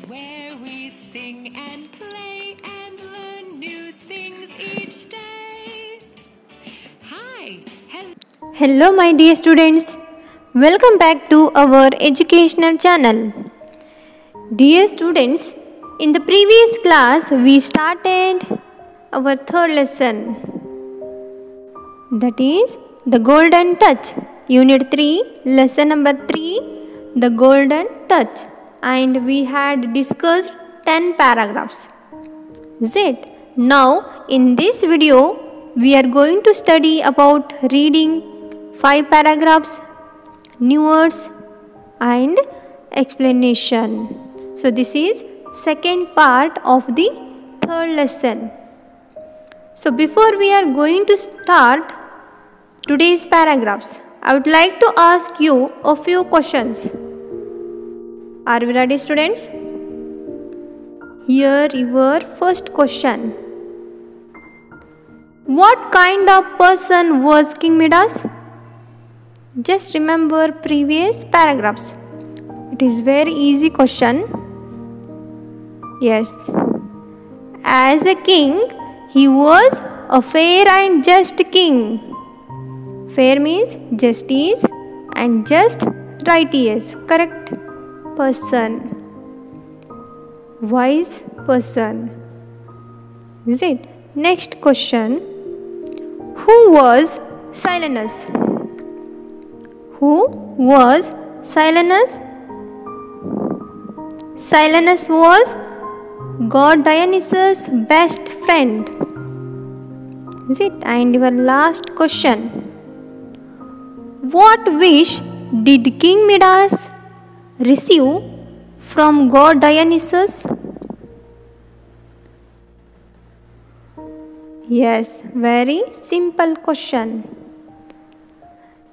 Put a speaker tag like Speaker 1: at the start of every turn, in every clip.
Speaker 1: where we sing and play and learn new things each day. Hi, hello.
Speaker 2: Hello, my dear students. Welcome back to our educational channel. Dear students, in the previous class, we started our third lesson, that is the Golden Touch. Unit 3, lesson number 3, the Golden Touch. And we had discussed 10 paragraphs. Is it? Now, in this video, we are going to study about reading 5 paragraphs, new words and explanation. So, this is second part of the third lesson. So, before we are going to start today's paragraphs, I would like to ask you a few questions. Are we ready, students? Here your first question. What kind of person was King Midas? Just remember previous paragraphs. It is very easy question. Yes. As a king, he was a fair and just king. Fair means justice and just righteous, correct person. Wise person. Is it? Next question. Who was Silenus? Who was Silenus? Silenus was god Dionysus' best friend. Is it? And your last question. What wish did King Midas receive from god Dionysus? Yes, very simple question.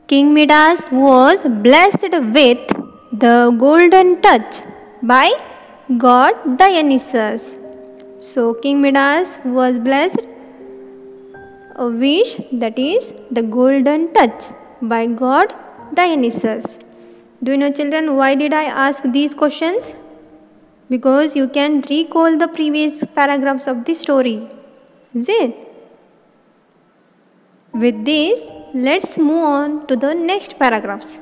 Speaker 2: King Midas was blessed with the golden touch by god Dionysus. So, King Midas was blessed a wish, that is the golden touch by god Dionysus. Do you know, children, why did I ask these questions? Because you can recall the previous paragraphs of the story. Is it? With this, let's move on to the next paragraphs.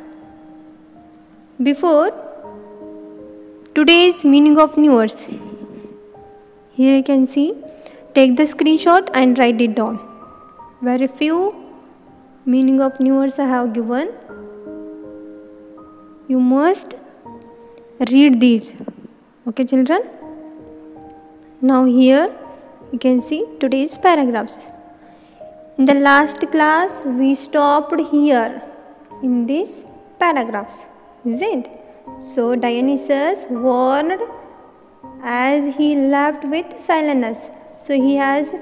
Speaker 2: Before today's meaning of new words, here you can see, take the screenshot and write it down. Very few meaning of new words I have given. You must read these. Okay, children? Now here you can see today's paragraphs. In the last class, we stopped here in these paragraphs. Is it? So, Dionysus warned as he left with Silenus. So, he has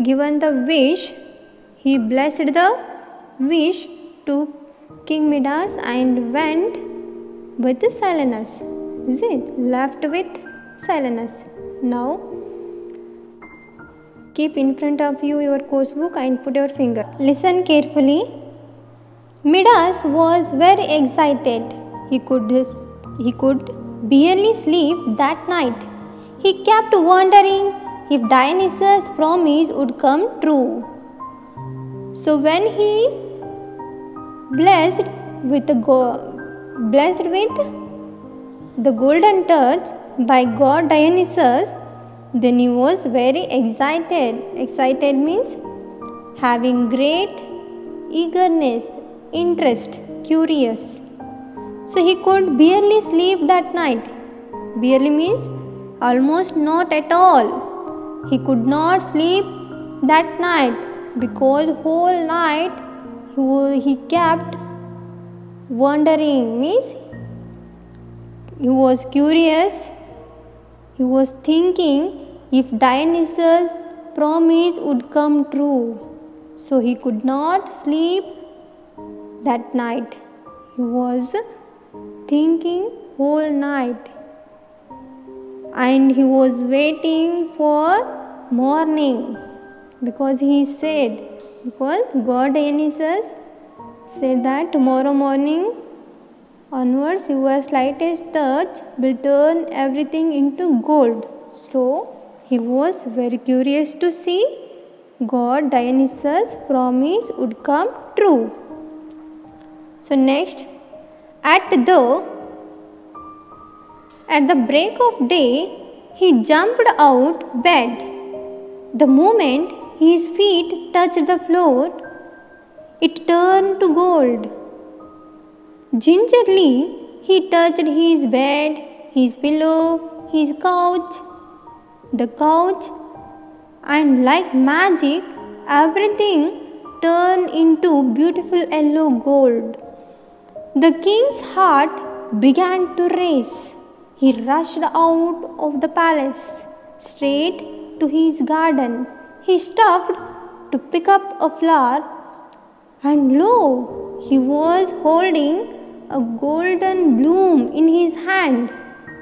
Speaker 2: given the wish. He blessed the wish to King Midas and went with Silenus. Is it? Left with Silenus. Now, keep in front of you your course book and put your finger. Listen carefully. Midas was very excited. He could barely sleep that night. He kept wondering if Dionysus' promise would come true. So when he blessed with the golden touch by god Dionysus, then he was very excited. Excited means having great eagerness, interest, curious. So he could barely sleep that night. Barely means almost not at all. He could not sleep that night because whole night he kept wondering, means he was curious. He was thinking if Dionysus' promise would come true. So he could not sleep that night. He was thinking whole night. And he was waiting for morning. Because god Dionysus said that tomorrow morning Onwards, your slightest touch will turn everything into gold. So he was very curious to see God Dionysus' promise would come true. So next, at the break of day, he jumped out bed. The moment his feet touched the floor, it turned to gold. Gingerly, he touched his bed, his pillow, his couch, the couch, and like magic, everything turned into beautiful yellow gold. The king's heart began to race. He rushed out of the palace, straight to his garden. He stopped to pick up a flower, and lo, he was holding a golden bloom in his hand.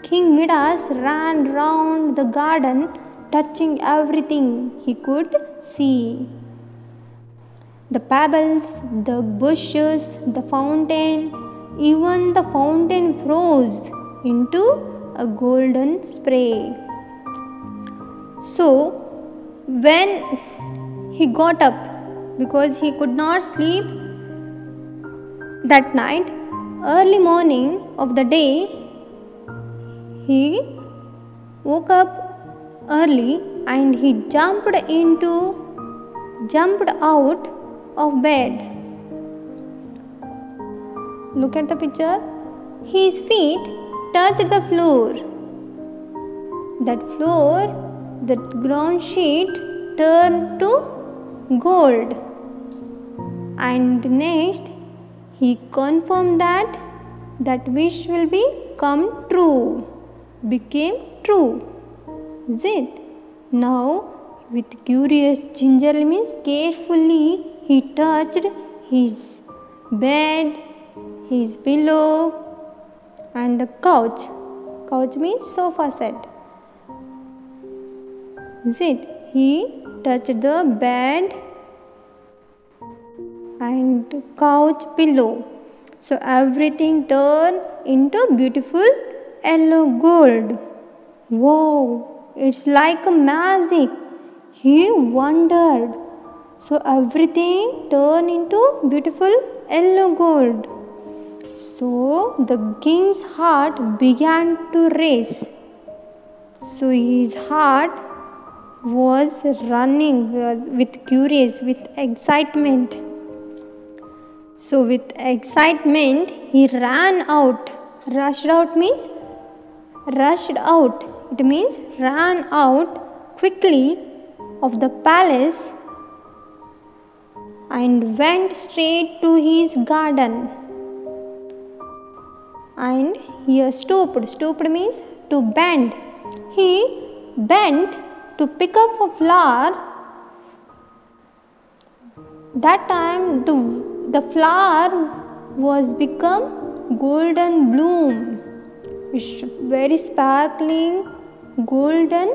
Speaker 2: King Midas ran round the garden, touching everything he could see. The pebbles, the bushes, the fountain, even the fountain froze into a golden spray. So, when he got up, because he could not sleep that night, early morning of the day, he woke up early and he jumped out of bed. Look at the picture. His feet touched the floor. That ground sheet turned to gold. And next, he confirmed that wish will become true. Became true. Is it? Now, with curious gingerly means carefully, he touched his bed, his pillow, and the couch. Couch means sofa set. Is it? He touched the bed and couch pillow. So everything turned into beautiful yellow gold. Wow, it's like a magic. He wondered. So everything turned into beautiful yellow gold. So the king's heart began to race. So his heart was running with curious, with excitement. So with excitement, he ran out. Rushed out means rushed out. It means ran out quickly of the palace and went straight to his garden. And he stooped. Stooped means to bend. He bent to pick up a flower. That time the flower was become golden bloom. It's very sparkling golden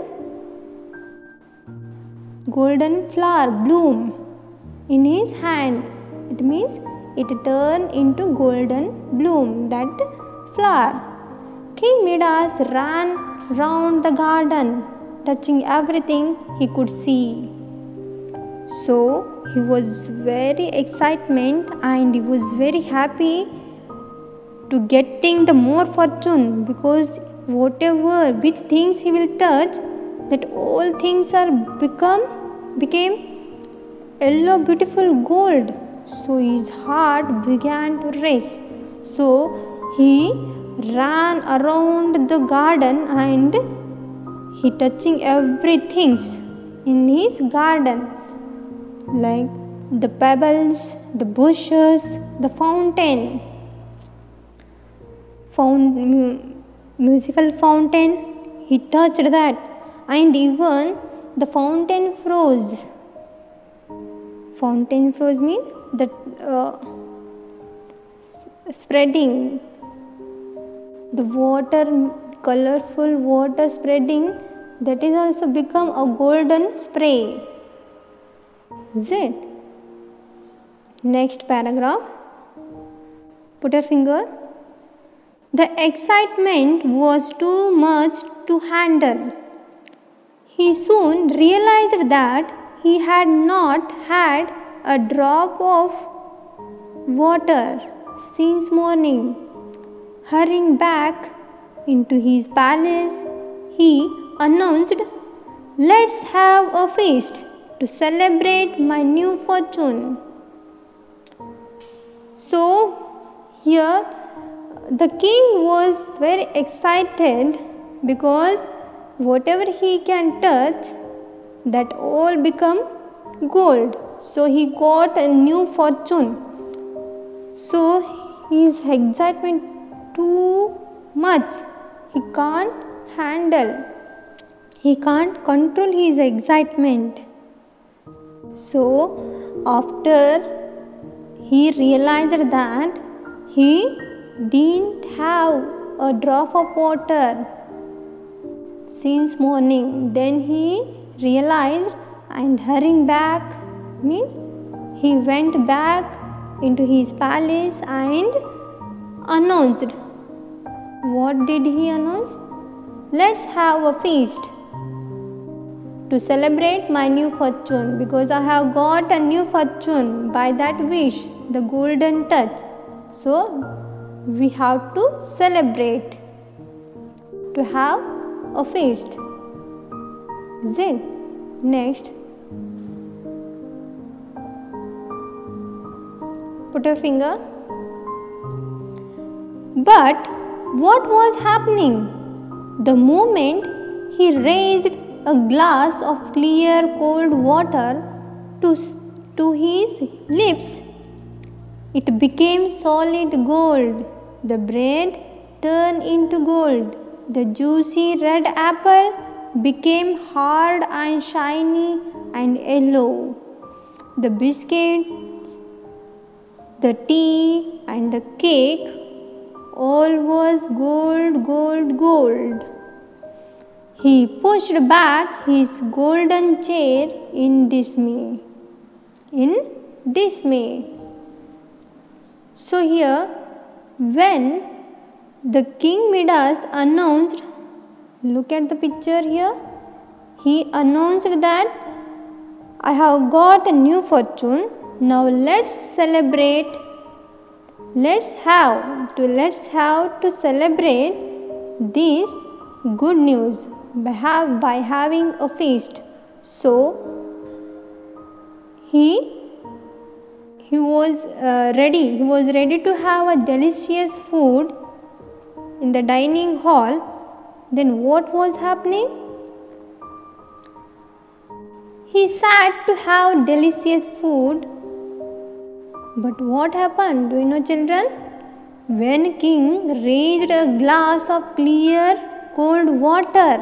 Speaker 2: flower bloom in his hand. It means it turned into golden bloom, that flower. King Midas ran round the garden, touching everything he could see. So he was very excitement and he was very happy to getting the more fortune, because which things he will touch, that all things are became yellow beautiful gold. So his heart began to race. So he ran around the garden and he touching everything in his garden, like the pebbles, the bushes, the fountain, musical fountain. He touched that, and even the fountain froze. Fountain froze means that spreading the water, colorful water spreading, that is also become a golden spray. Is it? Next paragraph. Put your finger. The excitement was too much to handle. He soon realized that he had not had a drop of water since morning. Hurrying back into his palace, he announced, "Let's have a feast to celebrate my new fortune." So, here the king was very excited because whatever he can touch, that all become gold. So, he got a new fortune. So, his excitement too much. He can't handle. He can't control his excitement. So, after he realized that he didn't have a drop of water since morning, then he realized and hurrying back means he went back into his palace and announced. What did he announce? Let's have a feast to celebrate my new fortune, because I have got a new fortune by that wish, the golden touch. So we have to celebrate, to have a feast. Then next, put your finger. But what was happening? The moment he raised a glass of clear cold water to his lips, it became solid gold. The bread turned into gold. The juicy red apple became hard and shiny and yellow. The biscuits, the tea and the cake, all was gold, gold, gold. He pushed back his golden chair in dismay. So here, when the King Midas announced, look at the picture here, he announced that I have got a new fortune. Now let's celebrate. Let's have to celebrate this good news by having a feast. So he was ready. He was ready to have a delicious food in the dining hall. Then what was happening? He sat to have delicious food. But what happened? Do you know, children? When king raised a glass of clear cold water,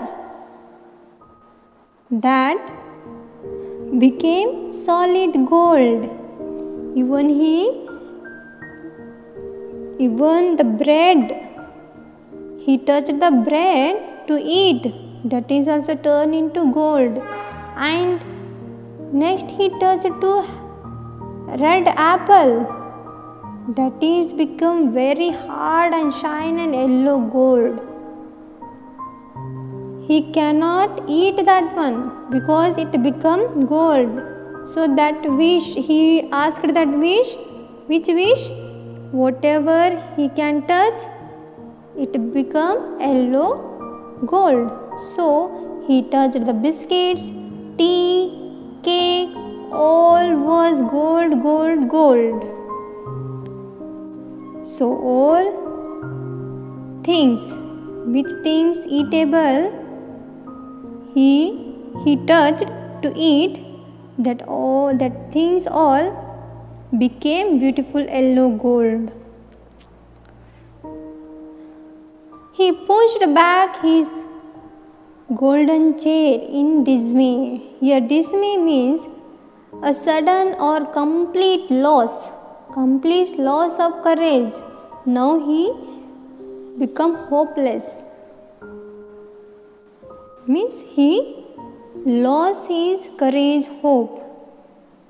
Speaker 2: that became solid gold. Even the bread, he touched the bread to eat, that is also turned into gold. And next he touched to red apple, that is become very hard and shine and yellow gold. He cannot eat that one because it become gold. So that wish, he asked that wish. Which wish? Whatever he can touch, it become yellow gold. So he touched the biscuits, tea, cake, all was gold, gold, gold. So all things, which things eatable, he touched to eat, that things all became beautiful yellow gold. He pushed back his golden chair in dismay. Here dismay means a sudden or complete loss of courage. Now he become hopeless. Means he lost his courage, hope,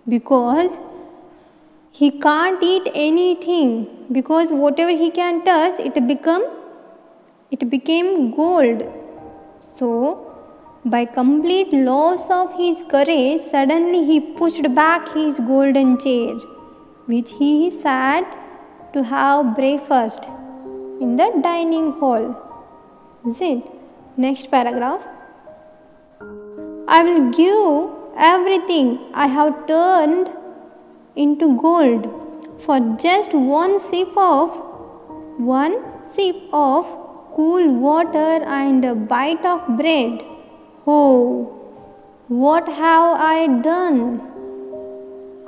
Speaker 2: because he can't eat anything, because whatever he can touch, it become it became gold. So, by complete loss of his courage, suddenly he pushed back his golden chair, which he sat to have breakfast in the dining hall. Is it? Next paragraph. I will give everything I have turned into gold for just one sip of cool water and a bite of bread. Oh, what have I done?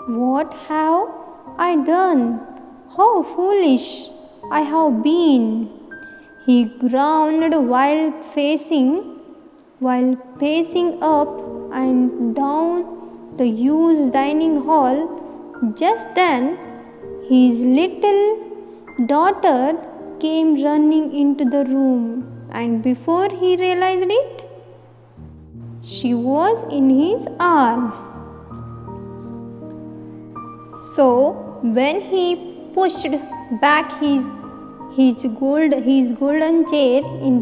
Speaker 2: What have I done? How foolish I have been. He groaned while pacing up and down the huge dining hall. Just then, his little daughter came running into the room, and before he realized it, she was in his arm. So, when he pushed back his golden chair, in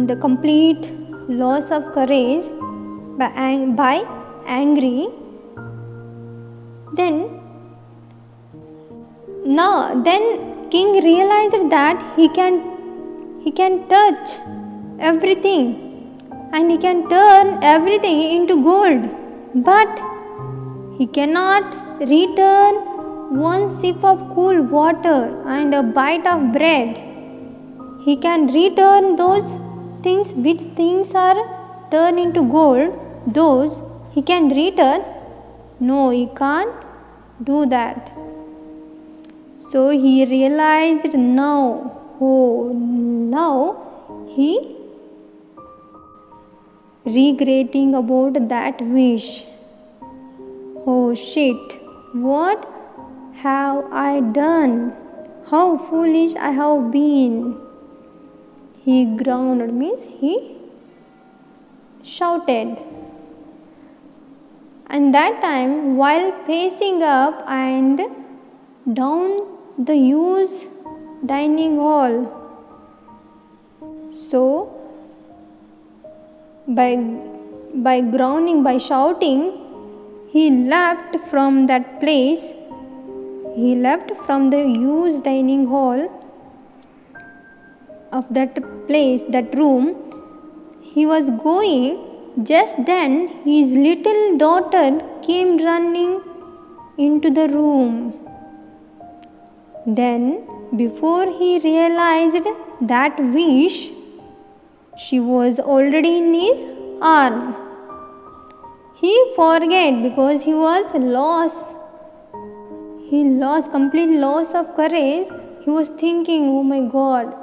Speaker 2: the complete loss of courage, by angry, then king realized that he can touch everything and he can turn everything into gold, but he cannot return one sip of cool water and a bite of bread. He can return those things which things are turned into gold, those he can return. No, he can't do that. So he realized now, he regretting about that wish. Oh shit, what have I done? How foolish I have been. He groaned, means he shouted. And that time, while pacing up and down the huge dining hall, so by groaning, by shouting, he left from that place. He left from the huge dining hall of that place, that room. He was going. Just then, his little daughter came running into the room. Then, before he realized that wish, she was already in his arm. He forgot because he was lost. He lost complete loss of courage. He was thinking, oh my God,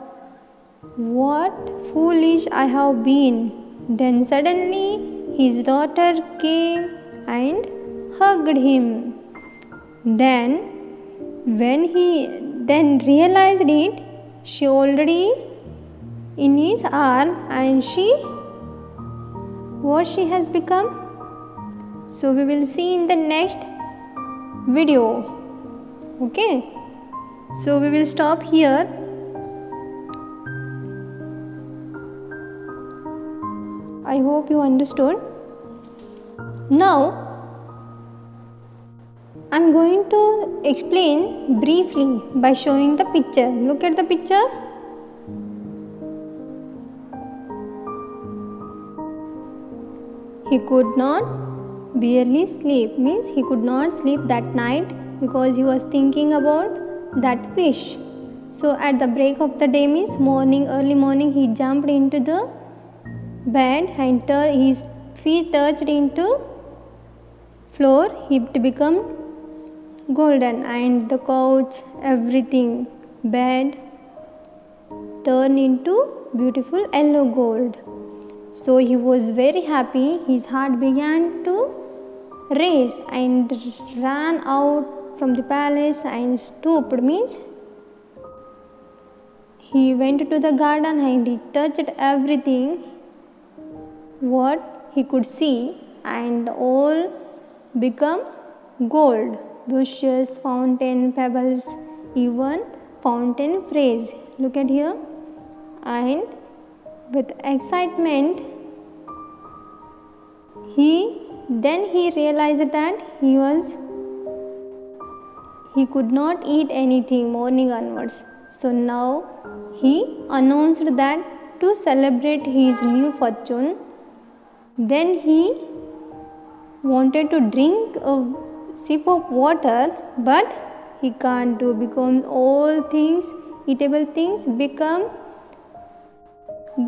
Speaker 2: what foolish I have been. Then suddenly his daughter came and hugged him. Then when he then realized it, she already in his arm, and what she has become. So we will see in the next video. Okay, so we will stop here. I hope you understood. Now I am going to explain briefly by showing the picture. Look at the picture. He could not barely sleep, means he could not sleep that night because he was thinking about that fish. So at the break of the day, means early morning, he jumped into the bed and his feet touched into floor. He became golden, and the couch, everything, bed turned into beautiful yellow gold. So he was very happy. His heart began to race and ran out from the palace and stooped, means he went to the garden and he touched everything what he could see, and all become gold. Bushes, fountain, pebbles, even fountain phrase. Look at here. And with excitement, he realized that he could not eat anything morning onwards. So now he announced that to celebrate his new fortune, then he wanted to drink a sip of water, but he can't do because all things, eatable things, become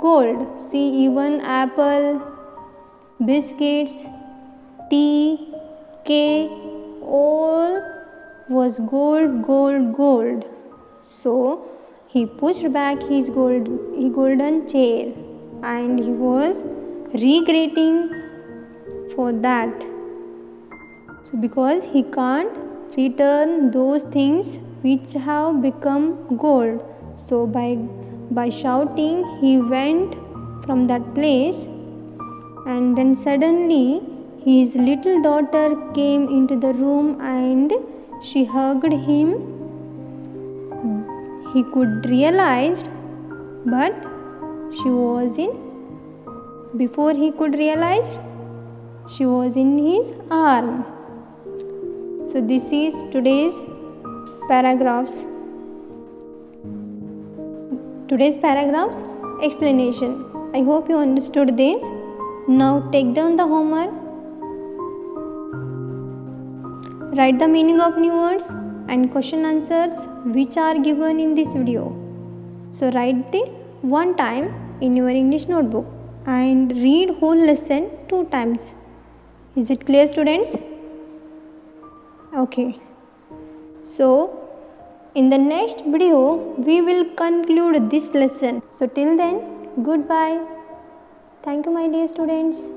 Speaker 2: gold. See, even apple, biscuits, tea, cake, all was gold. So he pushed back his golden chair and he was regretting for that. So because he can't return those things which have become gold. So by shouting, he went from that place, and then suddenly his little daughter came into the room and she hugged him. He could realize, but before he could realize, she was in his arm. So this is today's paragraphs explanation. I hope you understood this. Now take down the homework. Write the meaning of new words and question answers which are given in this video. So write it one time in your English notebook and read whole lesson 2 times. Is it clear, students? Okay. So in the next video we will conclude this lesson. So till then, goodbye. Thank you, my dear students.